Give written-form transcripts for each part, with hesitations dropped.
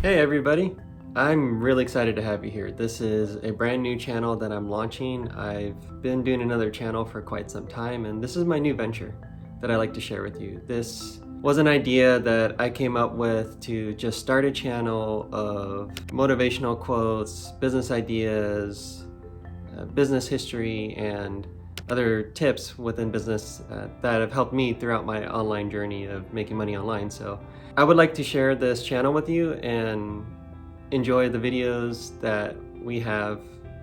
Hey everybody! I'm really excited to have you here. This is a brand new channel that I'm launching. I've been doing another channel for quite some time, and this is my new venture that I like to share with you. This was an idea that I came up with to just start a channel of motivational quotes, business ideas, business history, and other tips within business that have helped me throughout my online journey of making money online. So I would like to share this channel with you and enjoy the videos that we have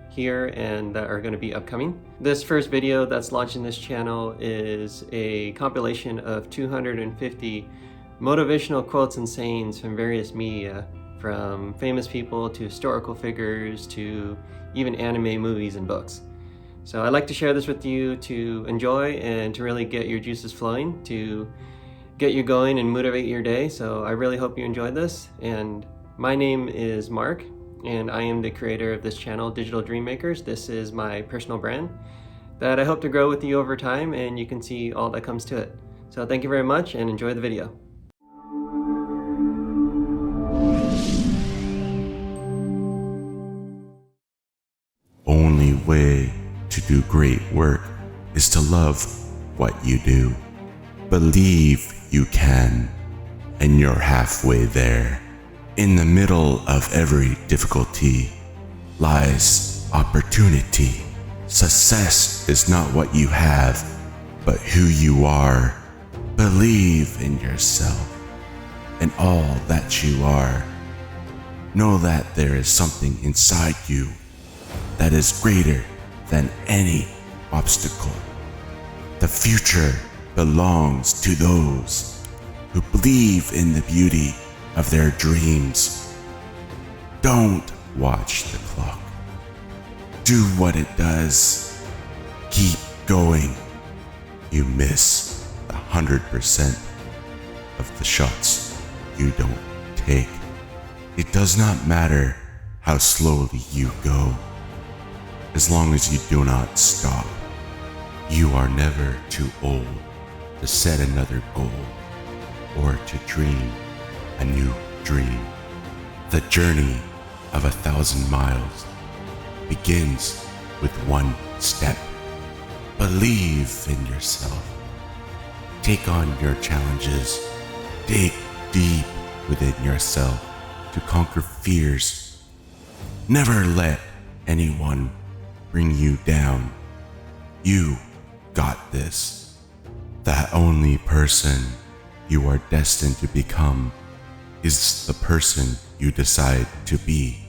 here and that are going to be upcoming. This first video that's launching this channel is a compilation of 250 motivational quotes and sayings from various media, from famous people to historical figures to even anime movies and books. So I'd like to share this with you to enjoy and to really get your juices flowing, to get you going and motivate your day. So I really hope you enjoyed this. And my name is Mark, and I am the creator of this channel, Digital Dream Makers. This is my personal brand that I hope to grow with you over time, and you can see all that comes to it. So thank you very much and enjoy the video. Only way to do great work is to love what you do. Believe you can, and you're halfway there. In the middle of every difficulty lies opportunity. Success is not what you have, but who you are. Believe in yourself and all that you are. Know that there is something inside you that is greater than any obstacle. The future belongs to those who believe in the beauty of their dreams. Don't watch the clock. Do what it does. Keep going. You miss 100% of the shots you don't take. It does not matter how slowly you go, as long as you do not stop. You are never too old to set another goal or to dream a new dream. The journey of 1,000 miles begins with one step. Believe in yourself. Take on your challenges. Dig deep within yourself to conquer fears. Never let anyone bring you down. You got this. That only person you are destined to become is the person you decide to be.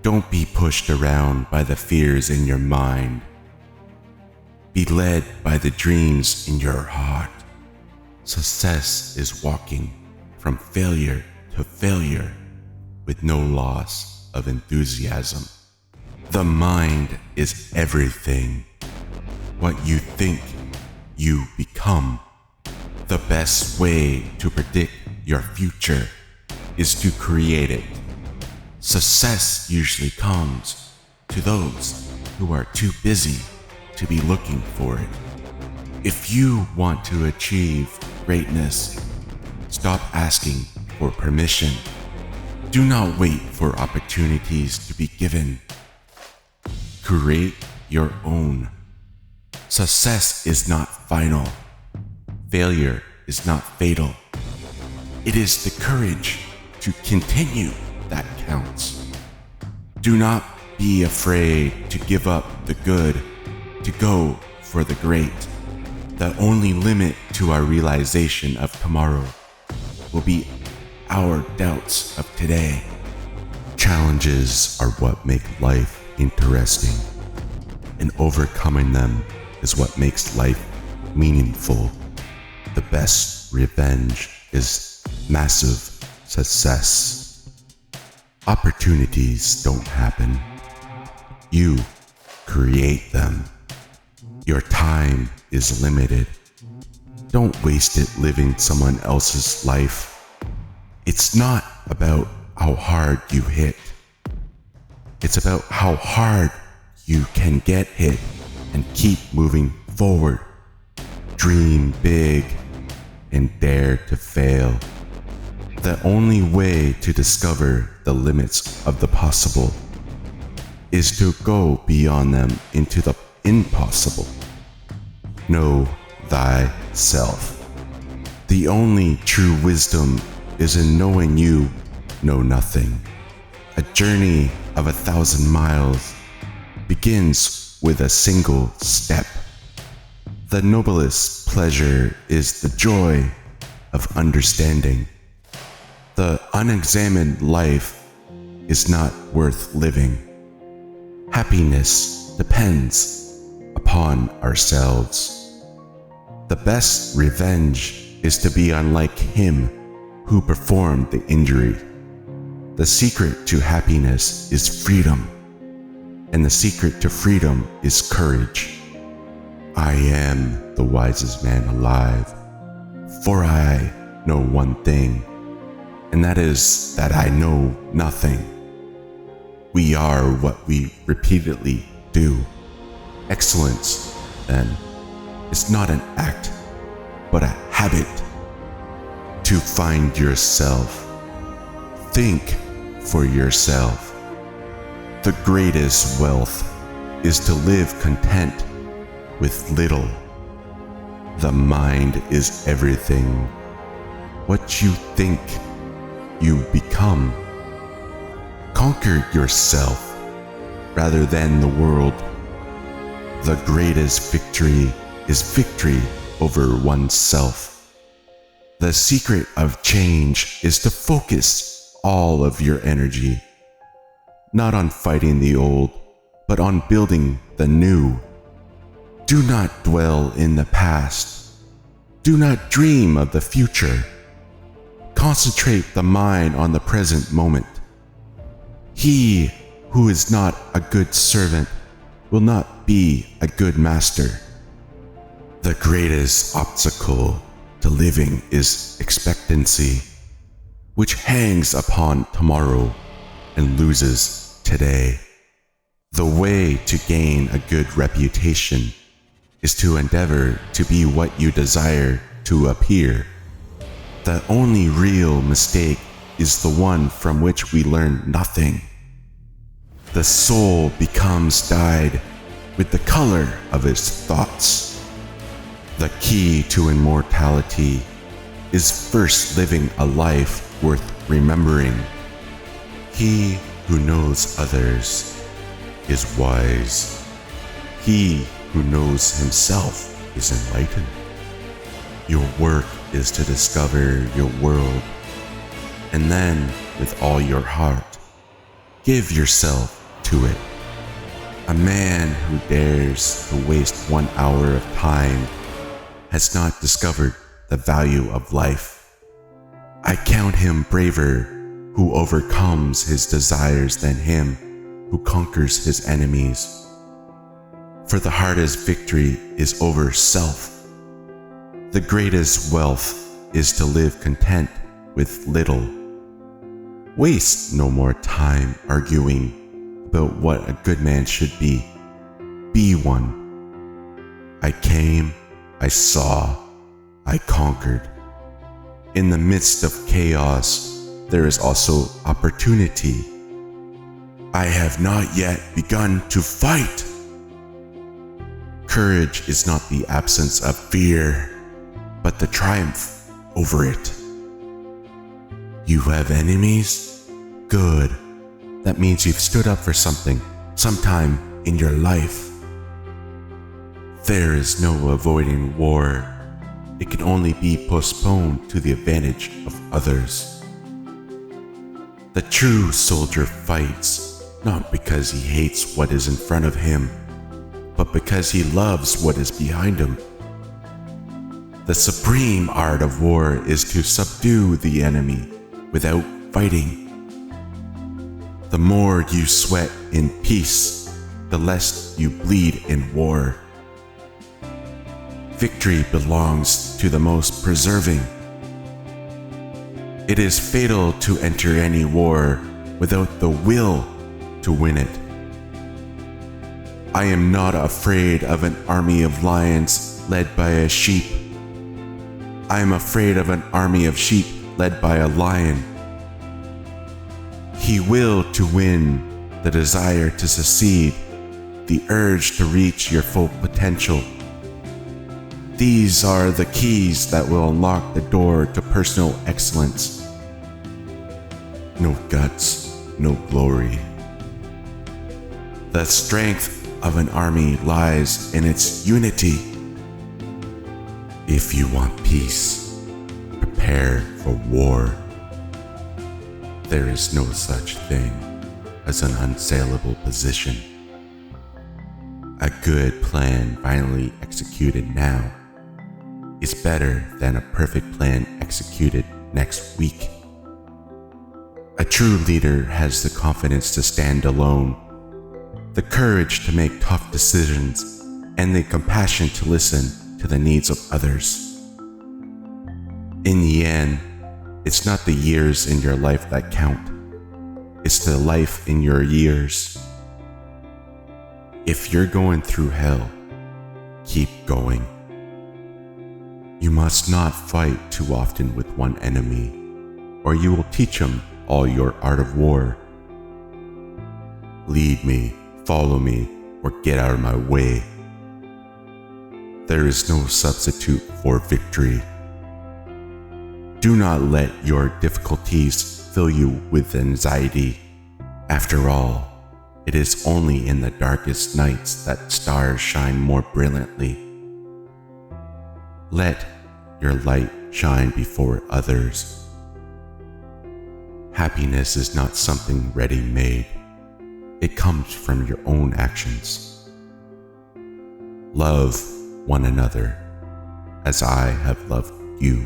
Don't be pushed around by the fears in your mind. Be led by the dreams in your heart. Success is walking from failure to failure with no loss of enthusiasm. The mind is everything. What you think, you become. The best way to predict your future is to create it. Success usually comes to those who are too busy to be looking for it. If you want to achieve greatness, stop asking for permission. Do not wait for opportunities to be given. Create your own. Success is not final. Failure is not fatal. It is the courage to continue that counts. Do not be afraid to give up the good, to go for the great. The only limit to our realization of tomorrow will be our doubts of today. Challenges are what make life interesting, and overcoming them is what makes life meaningful. The best revenge is massive success. Opportunities don't happen. You create them. Your time is limited. Don't waste it living someone else's life. It's not about how hard you hit. It's about how hard you can get hit and keep moving forward. Dream big and dare to fail. The only way to discover the limits of the possible is to go beyond them into the impossible. Know thyself. The only true wisdom is in knowing you know nothing. A journey of 1,000 miles begins with a single step. The noblest pleasure is the joy of understanding. The unexamined life is not worth living. Happiness depends upon ourselves. The best revenge is to be unlike him who performed the injury. The secret to happiness is freedom, and the secret to freedom is courage. I am the wisest man alive, for I know one thing, and that is that I know nothing. We are what we repeatedly do. Excellence, then, is not an act, but a habit. To find yourself, think for yourself. The greatest wealth is to live content with little. The mind is everything. What you think, you become. Conquer yourself rather than the world. The greatest victory is victory over oneself. The secret of change is to focus all of your energy, not on fighting the old, but on building the new. Do not dwell in the past. Do not dream of the future. Concentrate the mind on the present moment. He who is not a good servant will not be a good master. The greatest obstacle to living is expectancy, which hangs upon tomorrow and loses today. The way to gain a good reputation is to endeavor to be what you desire to appear. The only real mistake is the one from which we learn nothing. The soul becomes dyed with the color of its thoughts. The key to immortality is first living a life worth remembering. He who knows others is wise. He who knows himself is enlightened. Your work is to discover your world, and then, with all your heart, give yourself to it. A man who dares to waste 1 hour of time has not discovered the value of life. I count him braver who overcomes his desires than him who conquers his enemies. For the hardest victory is over self. The greatest wealth is to live content with little. Waste no more time arguing about what a good man should be. Be one. I came, I saw, I conquered. In the midst of chaos, there is also opportunity. I have not yet begun to fight. Courage is not the absence of fear, but the triumph over it. You have enemies? Good. That means you've stood up for something, sometime in your life. There is no avoiding war. It can only be postponed to the advantage of others. The true soldier fights not because he hates what is in front of him, but because he loves what is behind him. The supreme art of war is to subdue the enemy without fighting. The more you sweat in peace, the less you bleed in war. Victory belongs to the most persevering. It is fatal to enter any war without the will to win it. I am not afraid of an army of lions led by a sheep. I am afraid of an army of sheep led by a lion. He willed to win, the desire to succeed, the urge to reach your full potential. These are the keys that will unlock the door to personal excellence. No guts, no glory. The strength of an army lies in its unity. If you want peace, prepare for war. There is no such thing as an unsaleable position. A good plan finally executed now is better than a perfect plan executed next week. A true leader has the confidence to stand alone, the courage to make tough decisions, and the compassion to listen to the needs of others. In the end, it's not the years in your life that count. It's the life in your years. If you're going through hell, keep going. You must not fight too often with one enemy, or you will teach him all your art of war. Lead me, follow me, or get out of my way. There is no substitute for victory. Do not let your difficulties fill you with anxiety. After all, it is only in the darkest nights that stars shine more brilliantly. Let your light shine before others. Happiness is not something ready-made. It comes from your own actions. Love one another as I have loved you.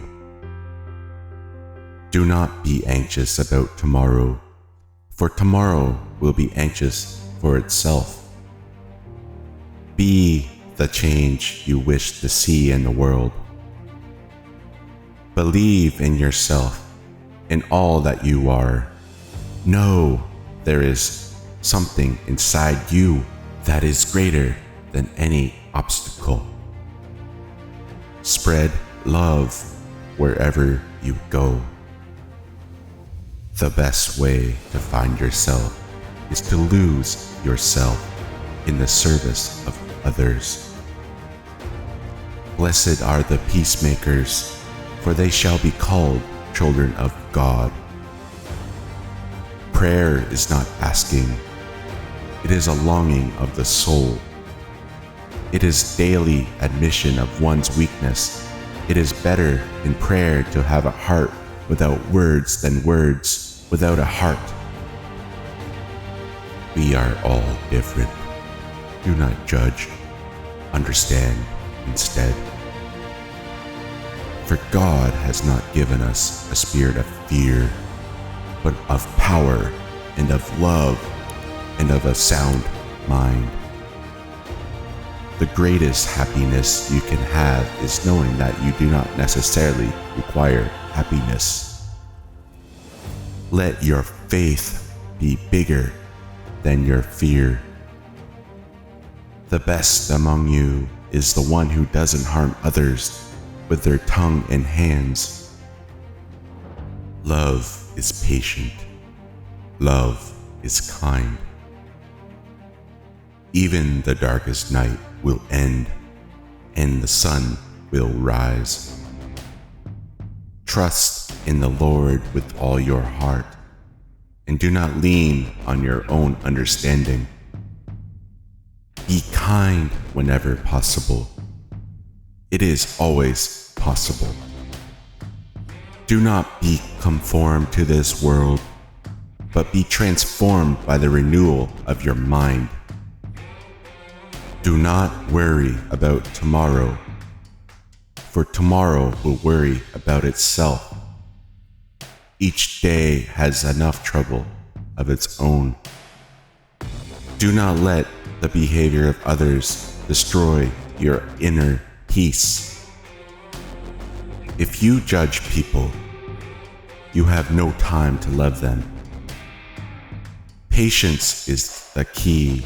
Do not be anxious about tomorrow, for tomorrow will be anxious for itself. Be the change you wish to see in the world. Believe in yourself, in all that you are. Know there is something inside you that is greater than any obstacle. Spread love wherever you go. The best way to find yourself is to lose yourself in the service of others. Blessed are the peacemakers, for they shall be called children of God. Prayer is not asking, it is a longing of the soul. It is daily admission of one's weakness. It is better in prayer to have a heart without words than words without a heart. We are all different. Do not judge. Understand instead. For God has not given us a spirit of fear, but of power and of love and of a sound mind. The greatest happiness you can have is knowing that you do not necessarily require happiness. Let your faith be bigger than your fear. The best among you is the one who doesn't harm others with their tongue and hands. Love is patient. Love is kind. Even the darkest night will end, and the sun will rise. Trust in the Lord with all your heart, and do not lean on your own understanding. Be kind whenever possible. It is always possible. Do not be conformed to this world, but be transformed by the renewal of your mind. Do not worry about tomorrow, for tomorrow will worry about itself. Each day has enough trouble of its own. Do not let the behavior of others destroy your inner peace. If you judge people, you have no time to love them. Patience is the key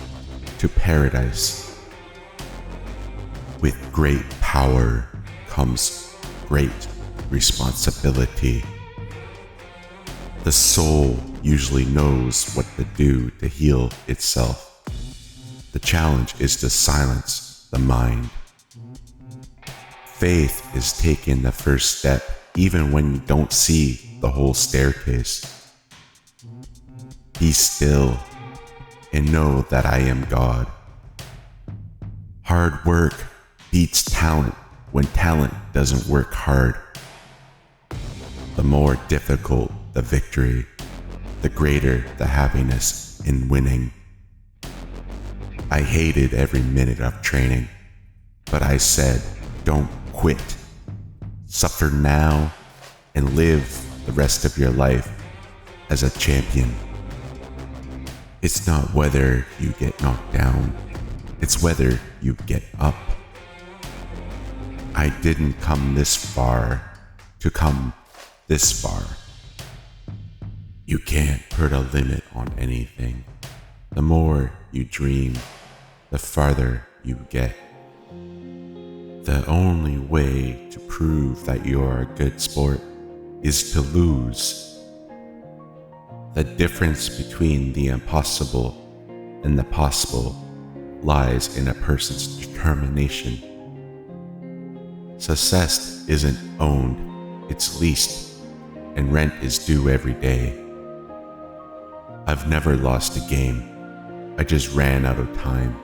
to paradise. With great power comes great responsibility. The soul usually knows what to do to heal itself. The challenge is to silence the mind. Faith is taking the first step even when you don't see the whole staircase. Be still and know that I am God. Hard work beats talent when talent doesn't work hard. The more difficult the victory, the greater the happiness in winning. I hated every minute of training, but I said, don't quit. Suffer now and live the rest of your life as a champion. It's not whether you get knocked down, it's whether you get up. I didn't come this far to come this far. You can't put a limit on anything. The more you dream, the farther you get. The only way to prove that you are a good sport is to lose. The difference between the impossible and the possible lies in a person's determination. Success isn't owned, it's leased, and rent is due every day. I've never lost a game, I just ran out of time.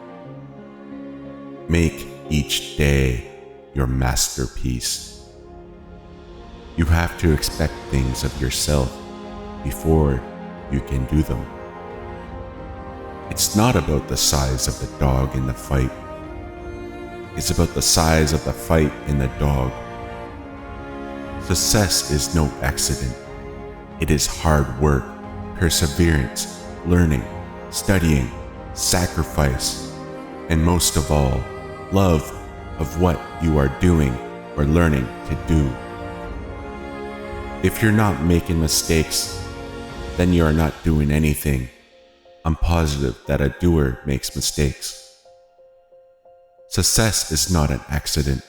Make each day your masterpiece. You have to expect things of yourself before you can do them. It's not about the size of the dog in the fight. It's about the size of the fight in the dog. Success is no accident. It is hard work, perseverance, learning, studying, sacrifice, and most of all, love of what you are doing or learning to do. If you're not making mistakes, then you are not doing anything. I'm positive that a doer makes mistakes. Success is not an accident.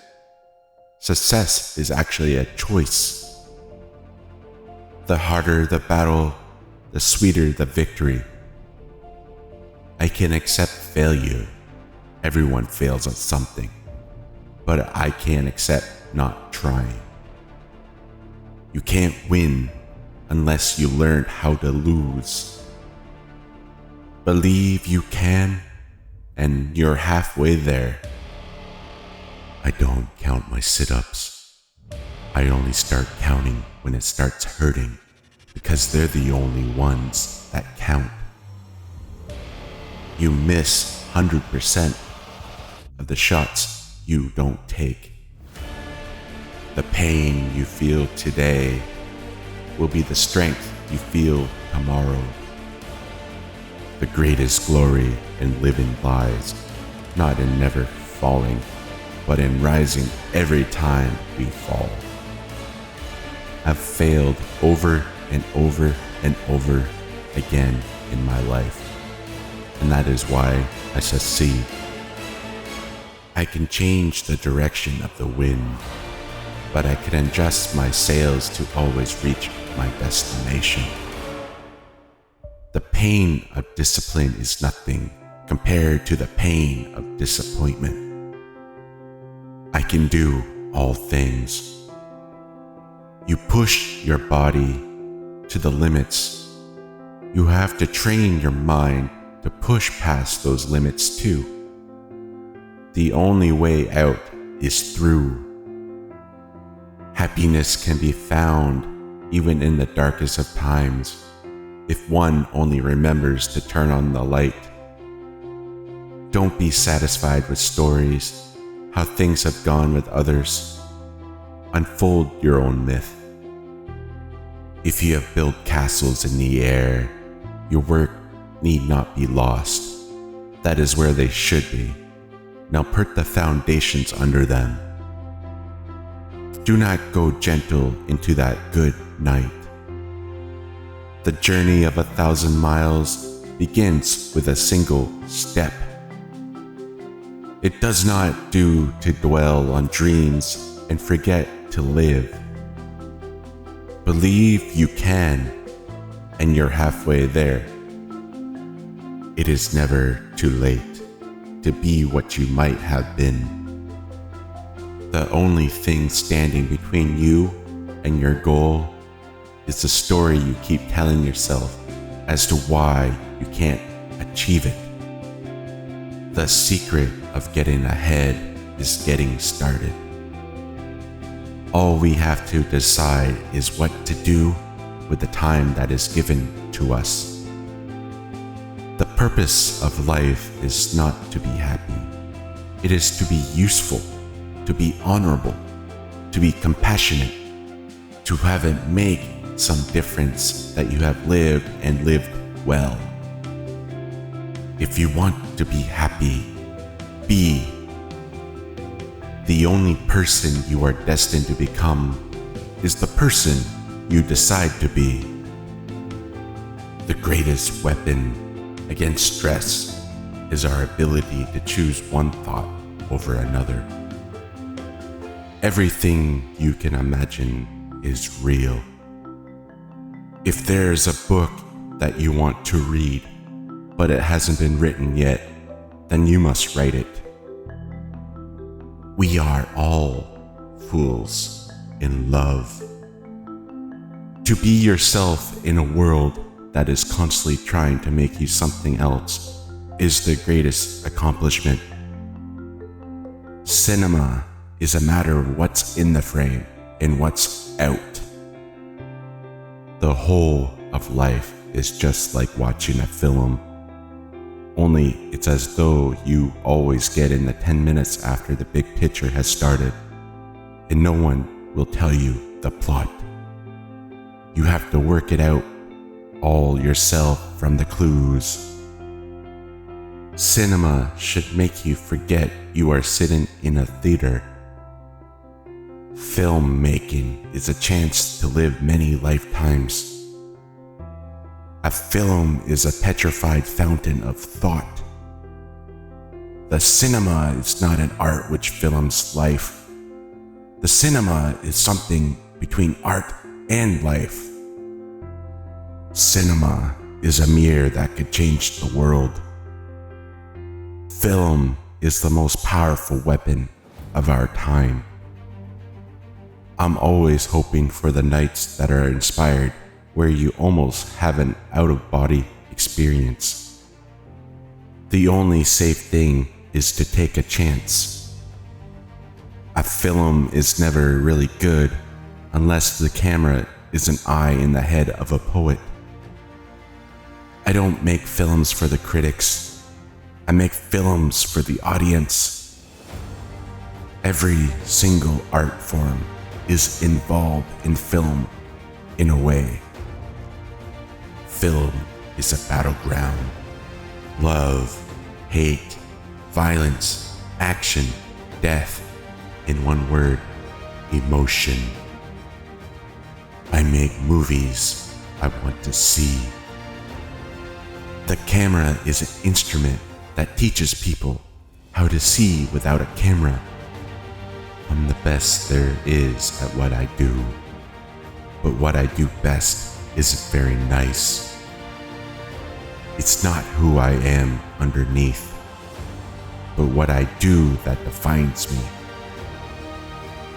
Success is actually a choice. The harder the battle, the sweeter the victory. I can accept failure. Everyone fails at something. But I can't accept not trying. You can't win unless you learn how to lose. Believe you can, and you're halfway there. I don't count my sit-ups. I only start counting when it starts hurting, because they're the only ones that count. You miss 100% of the shots you don't take. The pain you feel today will be the strength you feel tomorrow. The greatest glory in living lies not in never falling, but in rising every time we fall. I've failed over and over and over again in my life, and that is why I succeed. I can change the direction of the wind, but I can adjust my sails to always reach my destination. The pain of discipline is nothing compared to the pain of disappointment. I can do all things. You push your body to the limits. You have to train your mind to push past those limits too. The only way out is through. Happiness can be found even in the darkest of times if one only remembers to turn on the light. Don't be satisfied with stories, how things have gone with others. Unfold your own myth. If you have built castles in the air, your work need not be lost. That is where they should be. Now put the foundations under them. Do not go gentle into that good night. The journey of 1,000 miles begins with a single step. It does not do to dwell on dreams and forget to live. Believe you can, and you're halfway there. It is never too late to be what you might have been. The only thing standing between you and your goal is the story you keep telling yourself as to why you can't achieve it. The secret of getting ahead is getting started. All we have to decide is what to do with the time that is given to us. The purpose of life is not to be happy. It is to be useful, to be honorable, to be compassionate, to have it make some difference that you have lived and lived well. If you want to be happy, be. The only person you are destined to become is the person you decide to be. The greatest weapon against stress is our ability to choose one thought over another. Everything you can imagine is real. If there's a book that you want to read, but it hasn't been written yet, then you must write it. We are all fools in love. To be yourself in a world that is constantly trying to make you something else is the greatest accomplishment. Cinema is a matter of what's in the frame and what's out. The whole of life is just like watching a film. Only it's as though you always get in the 10 minutes after the big picture has started, and no one will tell you the plot. You have to work it out all yourself from the clues. Cinema should make you forget you are sitting in a theater. Filmmaking is a chance to live many lifetimes. A film is a petrified fountain of thought. The cinema is not an art which films life. The cinema is something between art and life. Cinema is a mirror that could change the world. Film is the most powerful weapon of our time. I'm always hoping for the nights that are inspired where you almost have an out-of-body experience. The only safe thing is to take a chance. A film is never really good unless the camera is an eye in the head of a poet. I don't make films for the critics. I make films for the audience. Every single art form is involved in film in a way. Film is a battleground. Love, hate, violence, action, death, in one word, emotion. I make movies I want to see. The camera is an instrument that teaches people how to see without a camera. I'm the best there is at what I do, but what I do best isn't very nice. It's not who I am underneath, but what I do that defines me.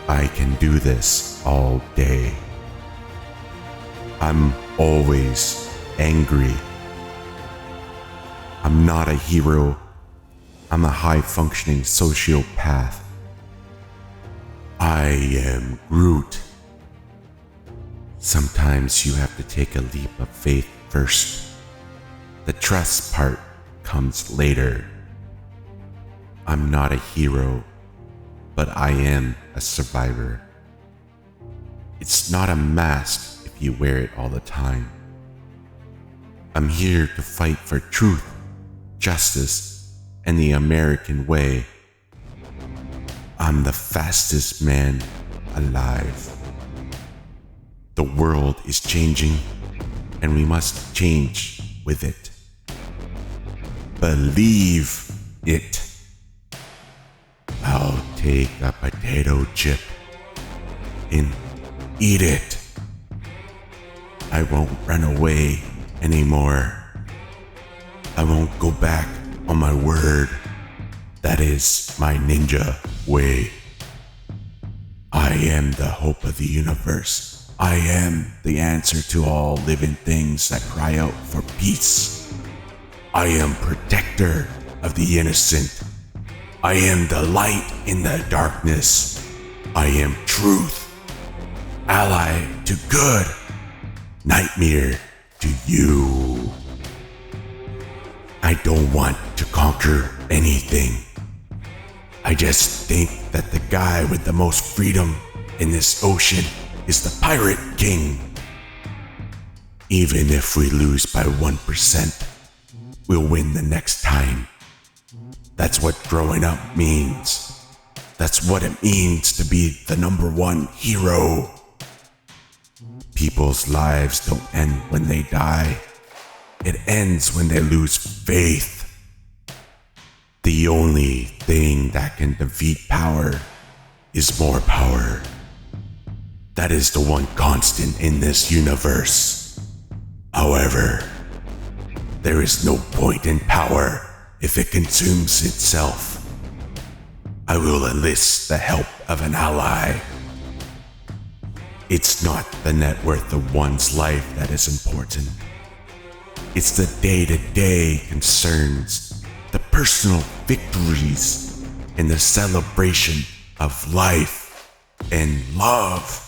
I can do this all day. I'm always angry. I'm not a hero. I'm a high-functioning sociopath. I am Groot. Sometimes you have to take a leap of faith first. The trust part comes later. I'm not a hero, but I am a survivor. It's not a mask if you wear it all the time. I'm here to fight for truth, justice, and the American way. I'm the fastest man alive. The world is changing, and we must change with it. Believe it. I'll take a potato chip and eat it. I won't run away anymore. I won't go back on my word. That is my ninja way. I am the hope of the universe. I am the answer to all living things that cry out for peace. I am protector of the innocent. I am the light in the darkness. I am truth, ally to good, nightmare to you. I don't want to conquer anything. I just think that the guy with the most freedom in this ocean is the pirate king. Even if we lose by 1%, we'll win the next time. That's what growing up means. That's what it means to be the number one hero. People's lives don't end when they die. It ends when they lose faith. The only thing that can defeat power is more power. That is the one constant in this universe. However, there is no point in power if it consumes itself. I will enlist the help of an ally. It's not the net worth of one's life that is important. It's the day-to-day concerns, the personal victories, and the celebration of life and love.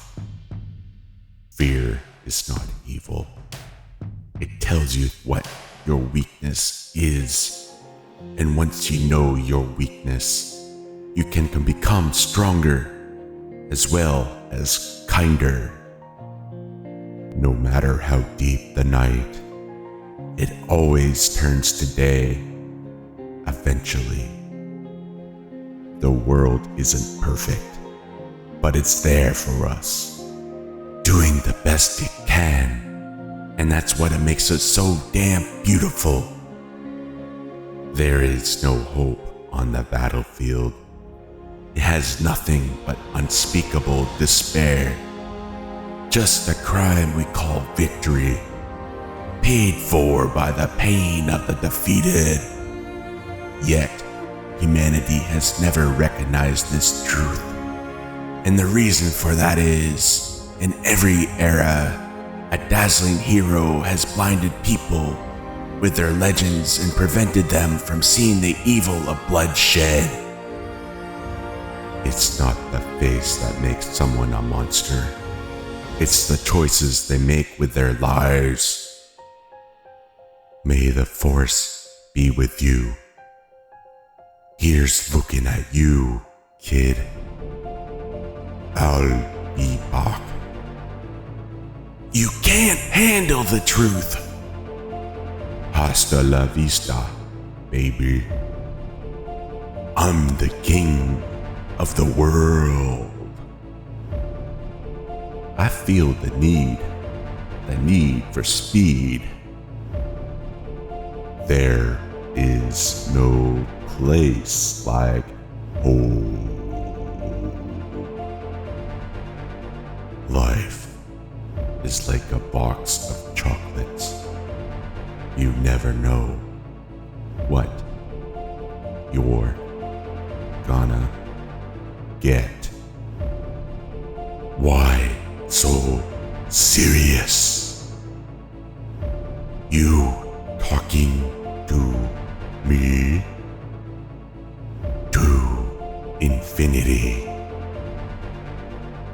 Fear is not evil. It tells you what your weakness is. And once you know your weakness, you can become stronger as well as kinder. No matter how deep the night, it always turns to day. Eventually. The world isn't perfect, but it's there for us, doing the best it can, and that's what it makes it so damn beautiful. There is no hope on the battlefield. It has nothing but unspeakable despair. Just a crime we call victory, paid for by the pain of the defeated. Yet, humanity has never recognized this truth. And the reason for that is, in every era, a dazzling hero has blinded people with their legends and prevented them from seeing the evil of bloodshed. It's not the face that makes someone a monster. It's the choices they make with their lives. May the Force be with you. Here's looking at you, kid. I'll be back. You can't handle the truth. Hasta la vista, baby. I'm the king of the world. I feel the need for speed. There is no place like home. Life is like a box of chocolates. You never know what you're gonna get. Why so serious? You talking to me? To infinity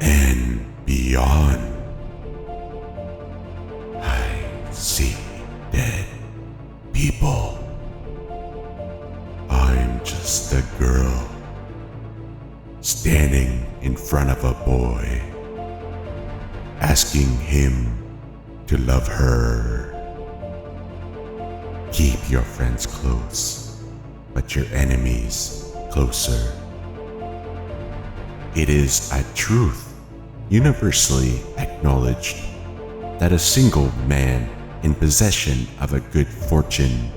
and beyond. I see dead people. I'm just a girl standing in front of a boy, asking him to love her. Keep your friends close, but your enemies closer. It is a truth universally acknowledged that a single man in possession of a good fortune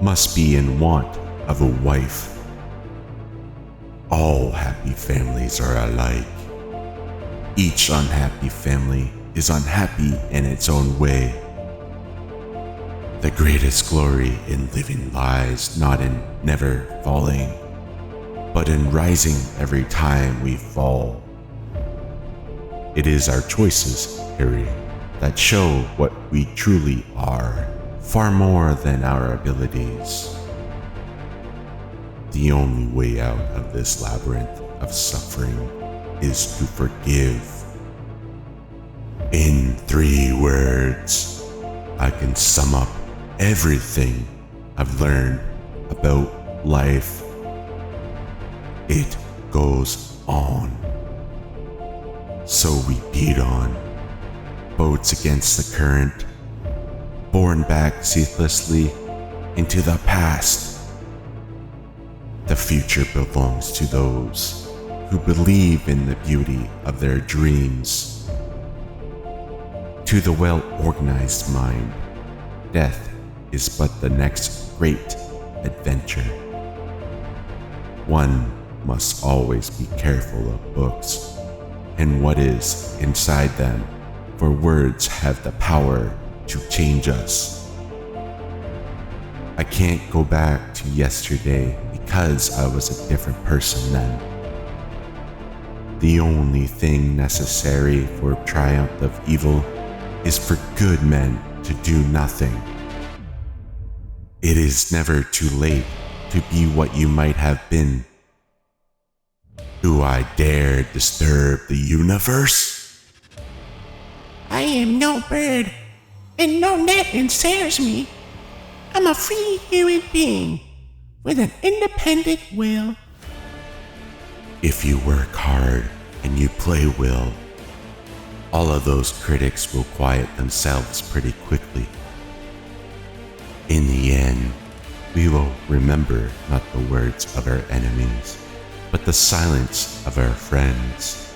must be in want of a wife. All happy families are alike. Each unhappy family is unhappy in its own way. The greatest glory in living lies not in never falling, but in rising every time we fall. It is our choices, Harry, that show what we truly are, far more than our abilities. The only way out of this labyrinth of suffering is to forgive. In 3 words, I can sum up everything I've learned about life. It goes on. So we beat on, boats against the current, borne back ceaselessly into the past. The future belongs to those who believe in the beauty of their dreams. To the well-organized mind, death is but the next great adventure. One must always be careful of books and what is inside them, for words have the power to change us. I can't go back to yesterday because I was a different person then. The only thing necessary for triumph of evil is for good men to do nothing. It is never too late to be what you might have been. Do I dare disturb the universe? I am no bird, and no net ensnares me. I'm a free human being with an independent will. If you work hard and you play well, all of those critics will quiet themselves pretty quickly. In the end, we will remember not the words of our enemies, but the silence of our friends.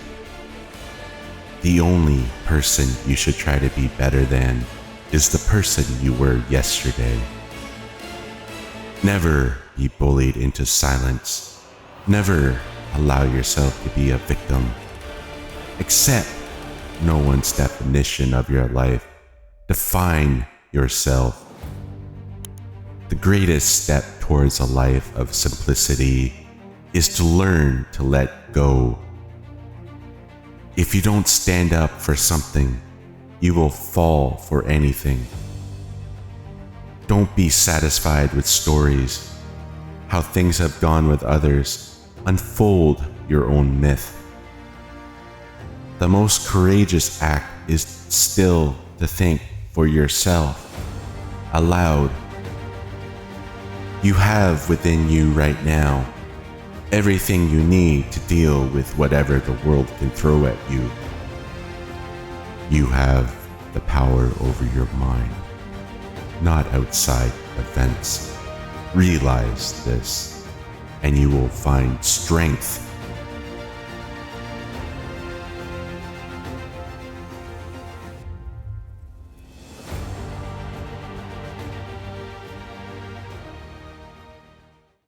The only person you should try to be better than is the person you were yesterday. Never be bullied into silence. Never allow yourself to be a victim. Accept no one's definition of your life. Define yourself. The greatest step towards a life of simplicity is to learn to let go. If you don't stand up for something, you will fall for anything. Don't be satisfied with stories, how things have gone with others. Unfold your own myth. The most courageous act is still to think for yourself, aloud. You have within you right now everything you need to deal with whatever the world can throw at you. You have the power over your mind, not outside events. Realize this, and you will find strength